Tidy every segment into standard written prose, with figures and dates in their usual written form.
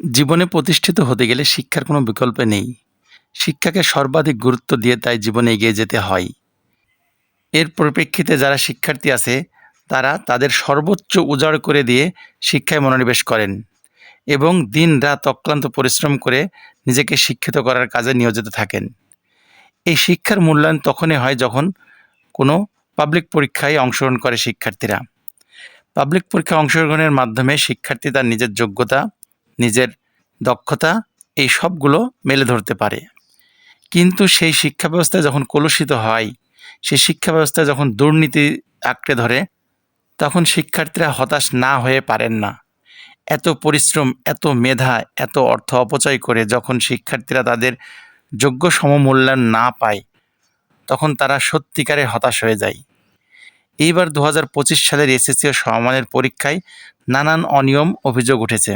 জীবনে প্রতিষ্ঠিত হতে গেলে শিক্ষার কোনো বিকল্প নেই। শিক্ষাকে সর্বাধিক গুরুত্ব দিয়ে তাই জীবনে এগিয়ে যেতে হয়। এর পরিপ্রেক্ষিতে যারা শিক্ষার্থী আছে তারা তাদের সর্বোচ্চ উজাড় করে দিয়ে শিক্ষায় মনোনিবেশ করেন এবং দিন-রাত অক্লান্ত পরিশ্রম করে নিজেকে শিক্ষিত করার কাজে নিয়োজিত থাকেন। এই শিক্ষার মূল্যায়ন তখনই হয় যখন কোনো পাবলিক পরীক্ষায় অংশগ্রহণ করে শিক্ষার্থীরা। পাবলিক পরীক্ষায় অংশগ্রহণের মাধ্যমে শিক্ষার্থী তার নিজের যোগ্যতা, নিজের দক্ষতা এই সবগুলো মেলে ধরতে পারে। কিন্তু সেই শিক্ষা ব্যবস্থা যখন কলুষিত হয়, সেই শিক্ষা ব্যবস্থা যখন দুর্নীতি আঁকড়ে ধরে, তখন শিক্ষার্থীরা হতাশ না হয়ে পারেন না। এত পরিশ্রম, এত মেধা, এত অর্থ অপচয় করে যখন শিক্ষার্থীরা তাদের যোগ্য সমমূল্যায়ন না পায়, তখন তারা সত্যিকারে হতাশ হয়ে যায়। এইবার ২০২৫ সালের এসএসসি ও সমমানের পরীক্ষায় নানান অনিয়ম অভিযোগ উঠেছে।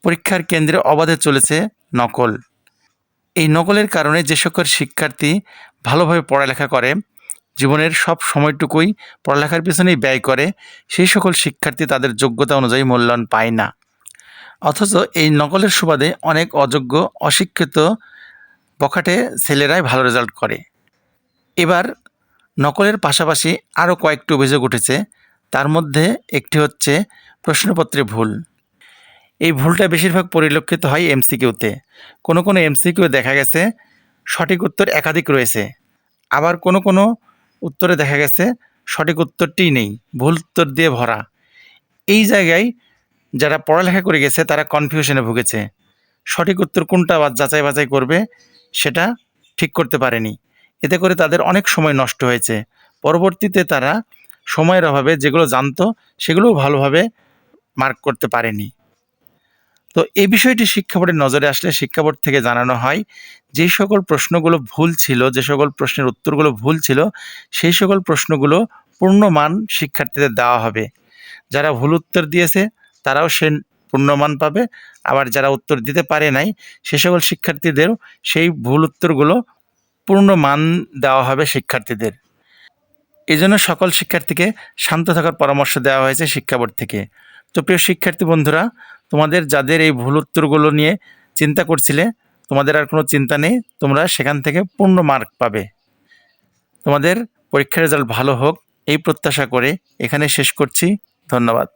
পরীক্ষার কেন্দ্রে অবাধে চলেছে নকল। এই নকলের কারণে যে সকল শিক্ষার্থী ভালোভাবে পড়ালেখা করে, জীবনের সব সময়টুকুই পড়ালেখার পিছনেই ব্যয় করে, সেই সকল শিক্ষার্থী তাদের যোগ্যতা অনুযায়ী মূল্যায়ন পায় না। অথচ এই নকলের সুবাদে অনেক অযোগ্য, অশিক্ষিত, বখাটে ছেলেরাই ভালো রেজাল্ট করে। এবার নকলের পাশাপাশি আরও কয়েকটি অভিযোগ উঠেছে। তার মধ্যে একটি হচ্ছে প্রশ্নপত্রে ভুল। এই ভুলটা বেশিরভাগ পরিলক্ষিত হয় এমসিকিউতে। কোনো এমসিকিউ দেখা গেছে সঠিক উত্তর একাধিক রয়েছে, আবার কোনো উত্তরে দেখা গেছে সঠিক উত্তরটিই নেই, ভুল উত্তর দিয়ে ভরা। এই জায়গায় যারা পড়ালেখা করে গেছে তারা কনফিউশনে ভুগেছে। সঠিক উত্তর কোনটা যাচাই বাছাই করবে সেটা ঠিক করতে পারেনি। এতে করে তাদের অনেক সময় নষ্ট হয়েছে। পরবর্তীতে তারা সময়ের অভাবে যেগুলো জানতো সেগুলোও ভালোভাবে মার্ক করতে পারেনি। তো এই বিষয়টি শিক্ষা বোর্ডের নজরে আসলে শিক্ষা বোর্ড থেকে জানানো হয় যে সকল প্রশ্নগুলো ভুল ছিল, যে সকল প্রশ্নের উত্তরগুলো ভুল ছিল, সেই সকল প্রশ্নগুলো পূর্ণমান শিক্ষার্থীদের দেওয়া হবে। যারা ভুল উত্তর দিয়েছে তারাও সে পূর্ণমান পাবে, আবার যারা উত্তর দিতে পারে নাই সে সকল শিক্ষার্থীদেরও সেই ভুল উত্তরগুলো পূর্ণমান দেওয়া হবে শিক্ষার্থীদের। এজন্য সকল শিক্ষার্থীকে শান্ত থাকার পরামর্শ দেওয়া হয়েছে শিক্ষা বোর্ড থেকে। তো প্রিয় শিক্ষার্থী বন্ধুরা, তোমাদের যাদের এই ভুল উত্তরগুলো নিয়ে চিন্তা করছিলে, তোমাদের আর কোনো চিন্তা নেই, তোমরা সেখান থেকে পূর্ণ মার্ক পাবে। তোমাদের পরীক্ষার রেজাল্ট ভালো হোক এই প্রত্যাশা করে এখানে শেষ করছি। ধন্যবাদ।